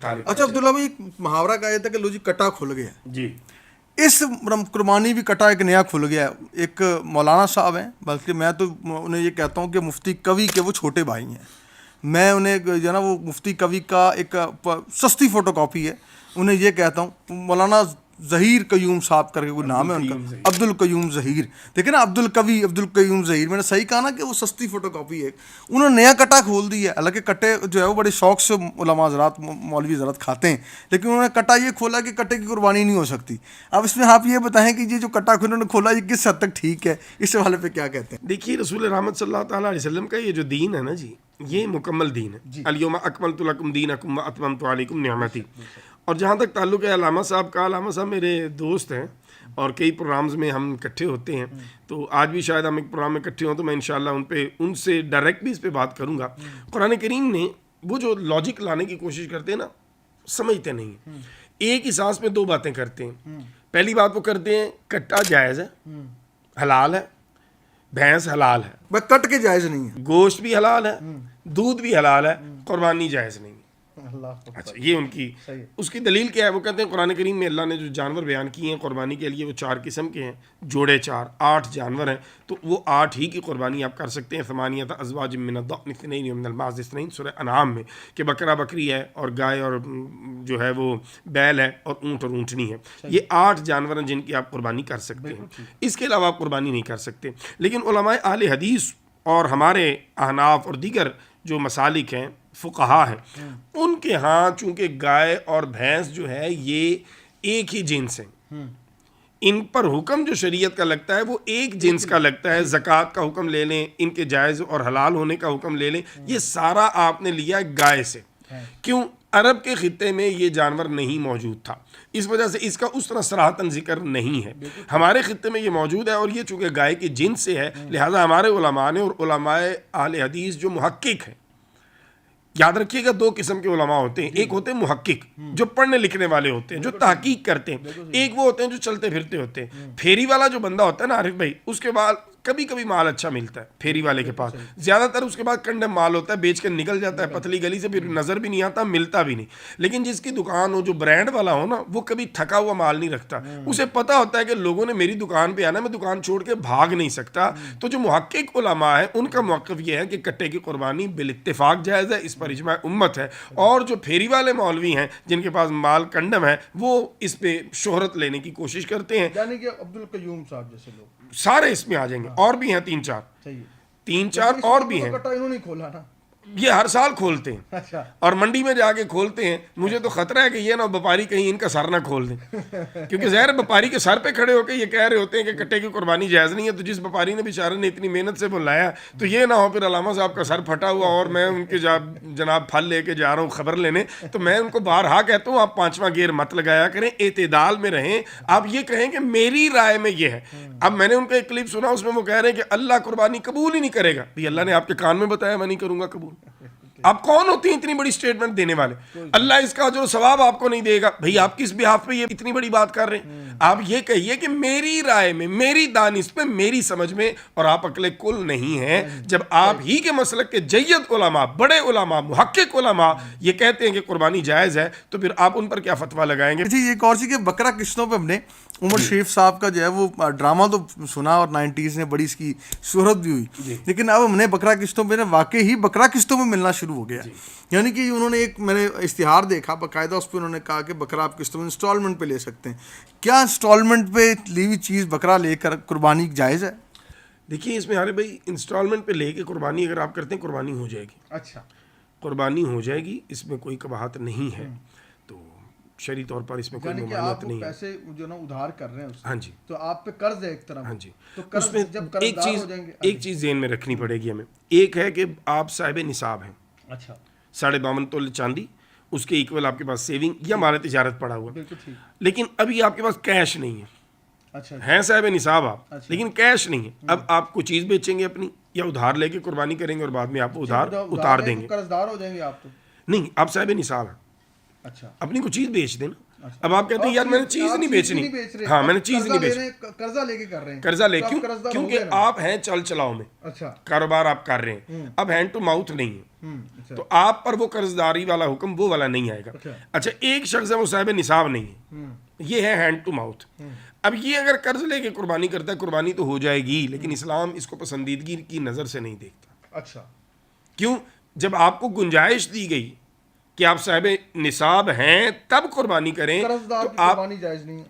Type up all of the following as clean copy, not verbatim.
اچھا عبداللہ بھائی، ایک محاورہ کہا جاتا ہے کہ لو جی کٹا کھل گیا. جی اس قربانی بھی کٹا ایک نیا کھل گیا. ایک مولانا صاحب ہیں، بلکہ میں تو انہیں یہ کہتا ہوں کہ مفتی کوی کے وہ چھوٹے بھائی ہیں. میں انہیں جو ہے نا وہ مفتی کوی کا ایک سستی فوٹو کاپی ہے، انہیں یہ کہتا ہوں مولانا ظہیر قیوم صاحب کر کے کوئی نام ہے ان کا، عبد القیوم ظہیر. دیکھیں نا، عبد القوی عبد القیوم ظہیر، میں نے صحیح کہا نا کہ وہ سستی فوٹو کاپی ہے. انہوں نے نیا کٹا کھول دی ہے. حالانکہ کٹے جو ہے وہ بڑے شوق سے علماء حضرات مولوی حضرات کھاتے ہیں، لیکن انہوں نے کٹا یہ کھولا کہ کٹے کی قربانی نہیں ہو سکتی. اب اس میں آپ یہ بتائیں کہ یہ جو کٹا انہوں نے کھولا یہ کس حد تک ٹھیک ہے، اس حوالے پہ کیا کہتے ہیں؟ دیکھیے، رسول رحمت صلی اللہ تعالیٰ علیہ وسلم کا یہ جو دین ہے نا جی، یہ مکمل دین ہے. الیوم اکملت لکم دینکم واتممت علیکم نعمتی. اور جہاں تک تعلق ہے علامہ صاحب کا، علامہ صاحب میرے دوست ہیں اور کئی پروگرامز میں ہم اکٹھے ہوتے ہیں. تو آج بھی شاید ہم ایک پروگرام میں اکٹھے ہوں تو میں انشاءاللہ ان سے ڈائریکٹ بھی اس پہ بات کروں گا. قرآن کریم نے وہ جو لاجک لانے کی کوشش کرتے ہیں نا، سمجھتے نہیں ہیں. ایک ہی سانس میں دو باتیں کرتے ہیں. پہلی بات وہ کرتے ہیں کٹا جائز ہے، حلال ہے، بھینس حلال ہے، بس کٹ کے جائز نہیں ہے، گوشت بھی حلال ہے، دودھ بھی حلال ہے، قربانی جائز نہیں. اللہ اچھا، یہ ان کی اس کی دلیل کیا ہے؟ وہ کہتے ہیں قرآن کریم میں اللہ نے جو جانور بیان کیے ہیں قربانی کے لیے وہ 4 قسم کے ہیں، جوڑے 4، 8 جانور ہیں. تو وہ 8 ہی کی قربانی آپ کر سکتے ہیں. ثمانیۃ ازواج من الضأن اثنین ومن المعز اثنین، سورہ انعام میں، کہ بکرا بکری ہے اور گائے اور جو ہے وہ بیل ہے اور اونٹ اور اونٹنی ہے. یہ 8 جانور ہیں جن کی آپ قربانی کر سکتے ہیں. اس کے علاوہ آپ قربانی نہیں کر سکتے. لیکن علماء اہل حدیث اور ہمارے احناف اور دیگر جو مسالک ہیں، فقہا ہیں، ان کے ہاں چونکہ گائے اور بھینس جو ہے یہ ایک ہی جنس ہیں، ان پر حکم جو شریعت کا لگتا ہے وہ ایک جنس کا لگتا ہے. زکوٰۃ کا حکم لے لیں، ان کے جائز اور حلال ہونے کا حکم لے لیں، یہ سارا آپ نے لیا گائے سے. کیوں؟ عرب کے خطے میں یہ جانور نہیں موجود تھا، اس وجہ سے اس کا اس طرح صراحتاً ذکر نہیں ہے. ہمارے خطے میں یہ موجود ہے اور یہ چونکہ گائے کے جنس سے ہے، لہٰذا ہمارے علماء نے، اور علماء اہل حدیث جو محقق ہیں، یاد رکھیے گا 2 قسم کے علماء ہوتے ہیں. ایک ہوتے ہیں محقق جو پڑھنے لکھنے والے ہوتے ہیں، جو تحقیق کرتے ہیں. ایک وہ ہوتے ہیں جو چلتے پھرتے ہوتے ہیں. پھیری والا جو بندہ ہوتا ہے نا عارف بھائی، اس کے بعد کبھی کبھی مال اچھا ملتا ہے پھیری والے کے پاس، زیادہ تر اس کے بعد کنڈم مال ہوتا ہے، بیچ کر نکل جاتا ہے پتلی گلی سے، پھر نظر بھی نہیں آتا، ملتا بھی نہیں. لیکن جس کی دکان ہو، جو برانڈ والا ہو نا، وہ کبھی تھکا ہوا مال نہیں رکھتا. اسے پتا ہوتا ہے کہ لوگوں نے میری دکان پہ آنا، میں دکان چھوڑ کے بھاگ نہیں سکتا. تو جو محقق علماء ہیں ان کا موقف یہ ہے کہ کٹے کی قربانی بالاتفاق جائز ہے، اس پر اجماع امت ہے. اور جو پھیری والے مولوی ہیں جن کے پاس مال کنڈم ہے، وہ اس پہ شہرت لینے کی کوشش کرتے ہیں. یعنی کہ عبد القیوم صاحب جیسے لوگ سارے اس میں آ جائیں گے. اور بھی ہیں 3-4 اور بھی ہیں. کٹا انہوں نے کھولا نا، یہ ہر سال کھولتے ہیں اچھا، اور منڈی میں جا کے کھولتے ہیں. مجھے تو خطرہ ہے کہ یہ نہ وپاری کہیں ان کا سر نہ کھول دیں، کیونکہ ظاہر وپاری کے سر پہ کھڑے ہو کے یہ کہہ رہے ہوتے ہیں کہ کٹے کی قربانی جائز نہیں ہے. تو جس وپاری نے بیچارے نے اتنی محنت سے بلایا، تو یہ نہ ہو پھر علامہ صاحب کا سر پھٹا ہوا اور میں ان کے جناب پھل لے کے جا رہا ہوں خبر لینے. تو میں ان کو بارہا کہتا ہوں آپ 5واں گیئر مت لگایا کریں، اعتدال میں رہیں. آپ یہ کہیں کہ میری رائے میں یہ ہے. اب میں نے ان کا ایک کلپ سنا، اس میں وہ کہہ رہے ہیں کہ اللہ قربانی قبول ہی نہیں کرے گا. اللہ نے آپ کے کان میں بتایا میں نہیں کروں گا قبول. آپ کون ہوتی ہیں اتنی بڑی سٹیٹمنٹ دینے والے؟ اللہ اس کا جو ثواب آپ کو نہیں دے گا. بھئی آپ کس بہاف پہ یہ اتنی بڑی بات کر رہے ہیں؟ آپ یہ کہیے کہ میری رائے میں، میری دانش میں، میری سمجھ میں. اور آپ عقل کل نہیں ہیں. جب آپ ہی کے مسلک کے جید علماء، بڑے علماء، محقق علماء یہ کہتے ہیں کہ قربانی جائز ہے، تو پھر آپ ان پر کیا فتویٰ لگائیں گے؟ جی ایک اور چیز کہ بکرا قسطوں پہ ہم نے عمر شریف صاحب کا جو ہے وہ ڈرامہ تو سنا اور 90s میں بڑی اس کی شہرت بھی ہوئی، لیکن اب ہم نے بکرا قسطوں پہ واقعی ہی بکرا قسطوں میں ملنا شروع ہو گیا. یعنی کہ انہوں نے ایک، میں نے اشتہار دیکھا باقاعدہ، اس پہ انہوں نے کہا کہ بکرا آپ قسطوں میں انسٹالمنٹ پہ لے سکتے ہیں. کیا انسٹالمنٹ پہ لی ہوئی چیز بکرا لے کر قربانی جائز ہے؟ دیکھیے اس میں ہمارے بھائی انسٹالمنٹ پہ لے کے قربانی اگر آپ کرتے ہیں قربانی ہو جائے گی. اچھا، قربانی ہو جائے گی، اس میں کوئی قباحت نہیں ہے. تو شرعی طور پر اس میں کوئی ممانعت نہیں ہے. پیسے جو نا ادھار کر رہے ہیں، ہاں جی، تو آپ پہ قرض ہے ایک طرح. ہاں جی. تو اس میں ایک چیز ذہن میں رکھنی پڑے گی ہمیں. ایک ہے کہ آپ صاحب نصاب ہیں. اچھا، 52.5 تولے چاندی، اس کے ایکول آپ کے پاس سیونگ یا مال تجارت پڑا ہوا، لیکن ابھی آپ کے پاس کیش نہیں ہے. اچھا، ہیں صاحب نصاب آپ، لیکن کیش نہیں ہے. اب آپ کو چیز بیچیں گے اپنی، یا ادھار لے کے قربانی کریں گے اور بعد میں آپ ادھار اتار دیں گے. قرضدار ہو جائیں گے آپ تو نہیں، آپ صاحب نصاب ہیں. اچھا، اپنی کو چیز بیچ دیں نا. اب آپ کہتے ہیں یار میں نے چیز نہیں بیچنی. ہاں، میں نے چیز نہیں بیچنی. قرضہ لے کے کر رہے ہیں. قرضہ لے کیونکہ آپ ہیں چل چلاؤ میں. اچھا، کاروبار آپ کر رہے ہیں. اب ہینڈ ٹو ماؤتھ نہیں ہے. تو آپ پر وہ قرض داری والا حکم وہ والا نہیں آئے گا. اچھا ایک شخص ہے وہ صاحب نصاب نہیں ہے, یہ ہے ہینڈ ٹو ماؤتھ. اب یہ اگر قرض لے کے قربانی کرتا ہے, قربانی تو ہو جائے گی, لیکن اسلام اس کو پسندیدگی کی نظر سے نہیں دیکھتا. اچھا کیوں؟ جب آپ کو گنجائش دی گئی کہ آپ صاحب نصاب ہیں تب قربانی کریں تو آپ جائز نہیں ہے,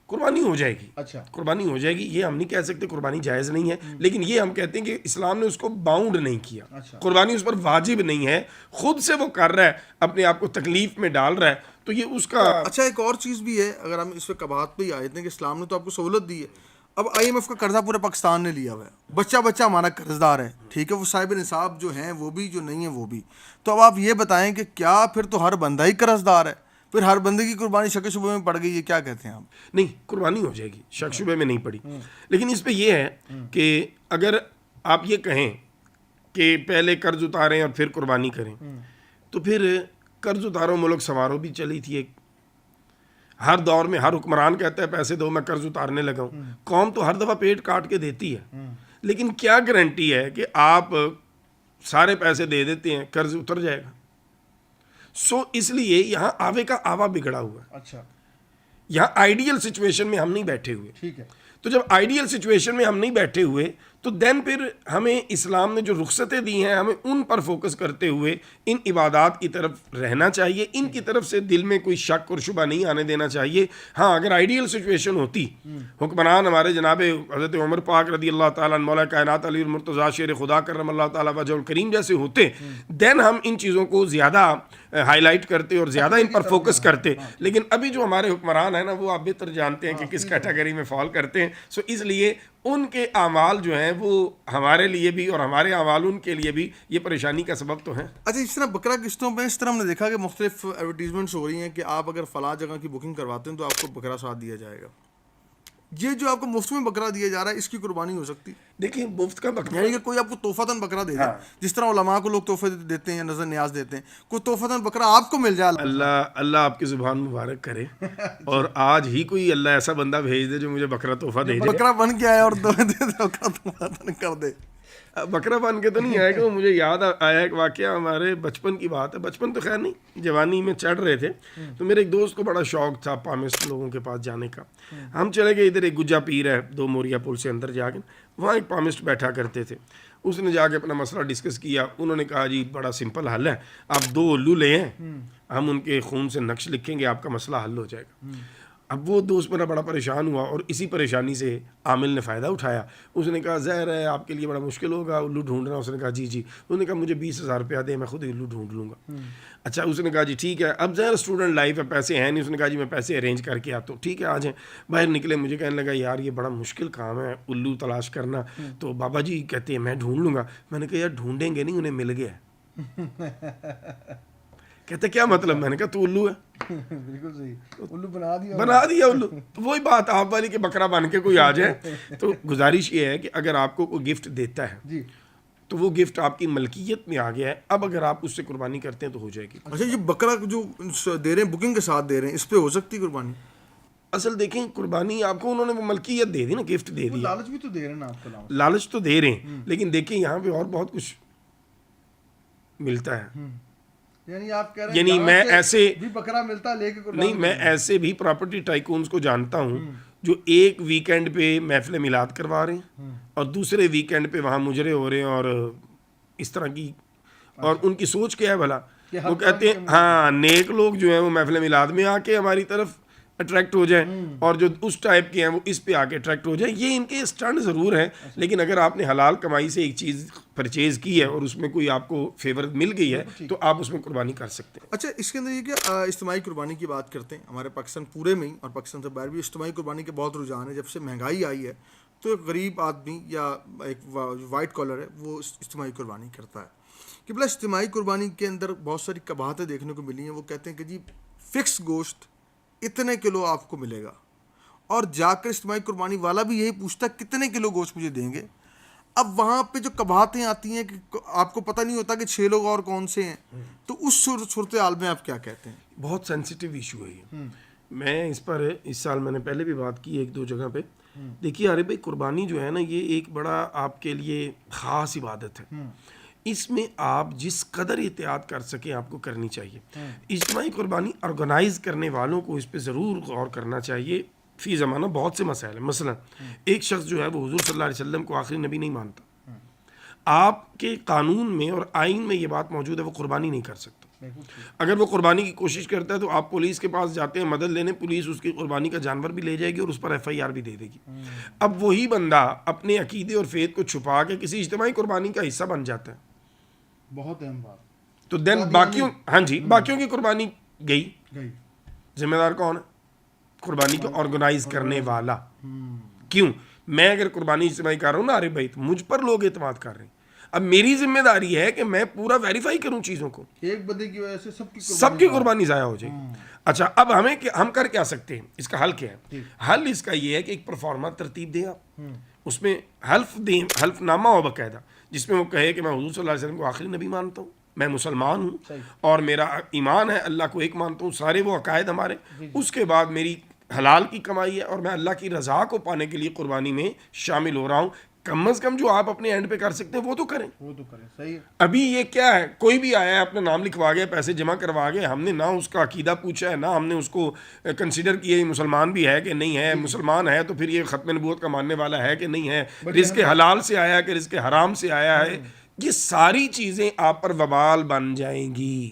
قربانی ہو جائے گی. اچھا قربانی ہو جائے گی, یہ ہم نہیں کہہ سکتے قربانی جائز نہیں ہے, لیکن یہ ہم کہتے ہیں کہ اسلام نے اس کو باؤنڈ نہیں کیا. قربانی اس پر واجب نہیں ہے, خود سے وہ کر رہا ہے, اپنے آپ کو تکلیف میں ڈال رہا ہے, تو یہ اس کا. اچھا ایک اور چیز بھی ہے, اگر ہم اس پہ کباہت پہ ہی آئے تھے کہ اسلام نے تو آپ کو سہولت دی ہے. اب IMF کا قرضہ پورے پاکستان نے لیا ہوا ہے, بچہ ہمارا قرض دار ہے, ٹھیک ہے, وہ صاحب نصاب جو ہیں وہ بھی, جو نہیں ہے وہ بھی. تو اب آپ یہ بتائیں کہ کیا پھر تو ہر بندہ ہی قرض دار ہے, پھر ہر بندے کی قربانی شک شبے میں پڑ گئی ہے, کیا کہتے ہیں آپ؟ نہیں, قربانی ہو جائے گی, شک شبے میں نہیں پڑی. لیکن اس پہ یہ ہے کہ اگر آپ یہ کہیں کہ پہلے قرض اتاریں اور پھر قربانی کریں, تو پھر قرض اتارو ملک سنوارو بھی چلی تھی ایک. ہر دور میں ہر حکمران کہتا ہے پیسے دو میں قرض اتارنے لگا ہوں. قوم تو ہر دفعہ پیٹ کاٹ کے دیتی ہے, لیکن کیا گارنٹی ہے کہ آپ سارے پیسے دے دیتے ہیں قرض اتر جائے گا؟ سو اس لیے یہاں آوے کا آوا بگڑا ہوا ہے. اچھا یہاں آئیڈیل سچویشن میں ہم نہیں بیٹھے ہوئے. ٹھیک ہے, تو جب آئیڈیل سچویشن میں ہم نہیں بیٹھے ہوئے تو دین پھر ہمیں اسلام نے جو رخصتیں دی ہیں ہمیں ان پر فوکس کرتے ہوئے ان عبادات کی طرف رہنا چاہیے. ان کی طرف سے دل میں کوئی شک اور شبہ نہیں آنے دینا چاہیے. ہاں اگر آئیڈیل سچویشن ہوتی, حکمران ہمارے جناب حضرت عمر پاک رضی اللہ تعالیٰ عنہ مولا کائنات علی المرتضیٰ شیر خدا کرم اللہ تعالیٰ وجہ الکریم جیسے ہوتے, دین ہم ان چیزوں کو زیادہ ہائی لائٹ کرتے اور زیادہ ان پر فوکس کرتے. لیکن ابھی جو ہمارے حکمران ہیں نا, وہ آپ بہتر جانتے ہیں کہ کس کیٹیگری میں فال کرتے ہیں. سو اس لیے ان کے اعمال جو ہیں وہ ہمارے لیے بھی اور ہمارے اعمال ان کے لیے بھی یہ پریشانی کا سبب تو ہیں. اچھا اس طرح بکرا قسطوں پہ اس طرح ہم نے دیکھا کہ مختلف ایڈورٹیزمنٹس ہو رہی ہیں کہ آپ اگر فلاں جگہ کی بکنگ کرواتے ہیں تو آپ کو بکرا ساتھ دیا جائے گا. یہ جو آپ کو مفت میں بکرا دیا جا رہا ہے, اس کی قربانی ہو سکتی؟ دیکھیں مفت کا بکرا یعنی کہ کوئی آپ کو تحفتاً بکرا دے دے, جس طرح علماء کو لوگ تحفے دیتے ہیں, نظر نیاز دیتے ہیں, کوئی تحفتاً بکرا آپ کو مل جائے. اللہ آپ کی زبان مبارک کرے, اور آج ہی کوئی اللہ ایسا بندہ بھیج دے جو مجھے بکرا تحفہ دے دے. بکرا بن کے آئے اور تحفتاً کر دے. بکرا بن کے تو نہیں آئے گا. مجھے یاد آیا ایک واقعہ, ہمارے بچپن کی بات ہے, بچپن تو خیر نہیں, جوانی میں چڑھ رہے تھے, تو میرے ایک دوست کو بڑا شوق تھا پامسٹ لوگوں کے پاس جانے کا. ہم چلے گئے ادھر, ایک گجا پیر ہے 2 موریا پل سے اندر جا کے, وہاں ایک پامسٹ بیٹھا کرتے تھے. اس نے جا کے اپنا مسئلہ ڈسکس کیا. انہوں نے کہا جی بڑا سمپل حل ہے, آپ 2 الو لے ہیں, ہم ان کے خون سے نقش لکھیں گے, آپ کا مسئلہ حل ہو جائے گا. اب وہ دوست میرا بڑا پریشان ہوا, اور اسی پریشانی سے عامل نے فائدہ اٹھایا. اس نے کہا ظاہر ہے آپ کے لیے بڑا مشکل ہوگا الو ڈھونڈنا. اس نے کہا جی. انہوں نے کہا مجھے 20,000 روپیہ دے, میں خود ہی الو ڈھونڈ لوں گا. اچھا اس نے کہا جی ٹھیک ہے. اب ظاہر اسٹوڈنٹ لائف ہے, پیسے ہیں نہیں. اس نے کہا جی میں پیسے ارینج کر کے آتا ہوں. ٹھیک ہے آ جائیں. باہر نکلے, مجھے کہنے لگا یار یہ بڑا مشکل کام ہے الو تلاش کرنا. تو بابا جی کہتے ہیں میں ڈھونڈ لوں گا. میں نے کہا یار ڈھونڈیں گے نہیں, انہیں مل گیا. کہتے کیا مطلب؟ میں نے کہا تو الو ہے. بالکل صحیح, الو بنا دیا الو. تو وہی بات آپ والی کہ بکرا بن کے کوئی آ جائے. تو گزارش یہ ہے کہ اگر آپ کو کوئی گفٹ دیتا ہے جی, تو وہ گفٹ آپ کی ملکیت میں آ گیا ہے. اب اگر آپ اس سے قربانی کرتے ہیں تو ہو جائے گی. اچھا یہ بکرا جو دے رہے ہیں بکنگ کے ساتھ دے رہے ہیں, اس پہ ہو سکتی قربانی؟ اصل دیکھیں قربانی آپ کو انہوں نے وہ ملکیت دے دی نا, گفٹ دے دی. لالچ بھی تو دے رہے ہیں نا آپ کو, لالچ تو دے رہے ہیں, لیکن دیکھیں یہاں پہ اور بہت کچھ ملتا ہے. یعنی آپ کہہ رہے ہیں یعنی میں ایسے بھی بکرا ملتا لے کے نہیں, میں ایسے بھی پراپرٹی ٹائکونز کو جانتا ہوں جو ایک ویکینڈ پہ محفل میلاد کروا رہے ہیں اور دوسرے ویکینڈ پہ وہاں مجرے ہو رہے ہیں اور اس طرح کی. اور ان کی سوچ کیا ہے بھلا؟ وہ کہتے ہیں ہاں نیک لوگ جو ہیں وہ محفل میلاد میں آ کے ہماری طرف اٹریکٹ ہو جائیں, اور جو اس ٹائپ کے ہیں وہ اس پہ آ کے اٹریکٹ ہو جائیں. یہ ان کے اسٹنٹ ضرور ہیں, لیکن اگر آپ نے حلال کمائی سے ایک چیز پرچیز کی ہے اور اس میں کوئی آپ کو فیور مل گئی ہے تو آپ اس میں قربانی کر سکتے ہیں. اچھا اس کے اندر یہ کہ اجتماعی قربانی کی بات کرتے ہیں, ہمارے پاکستان پورے میں ہی اور پاکستان سے باہر بھی اجتماعی قربانی کے بہت رجحان ہے. جب سے مہنگائی آئی ہے تو ایک غریب آدمی یا ایک وائٹ کالر ہے وہ اجتماعی قربانی کرتا ہے. کہ بلا اجتماعی قربانی کے اندر بہت ساری کباہتیں دیکھنے کو ملی ہیں. وہ کہتے ہیں کہ جی فکس گوشت اتنے کلو آپ کو ملے گا, اور جا کر اجتماعی قربانی والا بھی یہی پوچھتا ہے کتنے کلو گوشت مجھے دیں گے. اب وہاں پہ جو کباہتیں آتی ہیں کہ آپ کو پتہ نہیں ہوتا کہ 6 لوگ اور کون سے ہیں, تو اس صورتحال میں آپ کیا کہتے ہیں؟ بہت سینسیٹیو ایشو ہے یہ. میں اس پر اس سال میں نے پہلے بھی بات کی 1-2 جگہ پہ. دیکھیے ارے بھائی قربانی جو ہے نا یہ ایک بڑا آپ کے لیے خاص عبادت ہے. اس میں آپ جس قدر احتیاط کر سکیں آپ کو کرنی چاہیے. اجتماعی قربانی آرگنائز کرنے والوں کو اس پہ ضرور غور کرنا چاہیے. فی زمانہ بہت سے مسائل ہیں. مثلا ایک شخص جو ہے وہ حضور صلی اللہ علیہ وسلم کو آخری نبی نہیں مانتا. آپ کے قانون میں اور آئین میں یہ بات موجود ہے وہ قربانی نہیں کر سکتا. اگر وہ قربانی کی کوشش کرتا ہے تو آپ پولیس کے پاس جاتے ہیں مدد لینے, پولیس اس کی قربانی کا جانور بھی لے جائے گی اور اس پر FIR بھی دے دے گی. اب وہی بندہ اپنے عقیدے اور فیت کو چھپا کے کسی اجتماعی قربانی کا حصہ بن جاتا ہے, بہت اہم بات. تو دین باقیوں, ہاں جی, باقیوں کی قربانی گئی. ذمہ دار کون ہے؟ قربانی کو آرگنائز کرنے والا. کیوں؟ میں اگر قربانی اجتماعی کر رہا ہوں نا عارف بھائی, تو مجھ پر لوگ اعتماد کر رہے ہیں. اب میری ذمہ داری ہے کہ میں پورا ویریفائی کروں چیزوں کو. ایک بندے کی وجہ سے سب کی قربانی ضائع ہو جائے گی. اچھا, اب ہم کر کیا سکتے ہیں؟ اس کا حل کیا ہے؟ حل اس کا یہ ہے کہ ایک پرفارما ترتیب دیں آپ, اس میں حلف دیں, حلف نامہ ہو باقاعدہ, جس میں وہ کہے کہ میں حضور صلی اللہ علیہ وسلم کو آخری نبی مانتا ہوں, میں مسلمان ہوں اور میرا ایمان ہے, اللہ کو ایک مانتا ہوں, سارے وہ عقائد ہمارے. اس کے بعد میری حلال کی کمائی ہے اور میں اللہ کی رضا کو پانے کے لیے قربانی میں شامل ہو رہا ہوں. کم از کم جو آپ اپنے اینڈ پہ کر سکتے ہیں وہ تو کریں. صحیح ہے. ابھی یہ کیا ہے, کوئی بھی آیا ہے اپنا نام لکھوا گیا, پیسے جمع کروا گیا, ہم نے نہ اس کا عقیدہ پوچھا ہے, نہ ہم نے اس کو کنسیڈر کیا یہ مسلمان بھی ہے کہ نہیں ہے. مسلمان ہے تو پھر یہ ختم نبوت کا ماننے والا ہے کہ نہیں ہے, رزق حلال سے آیا ہے کہ رزق حرام سے آیا ہے. یہ ساری چیزیں آپ پر وبال بن جائیں گی.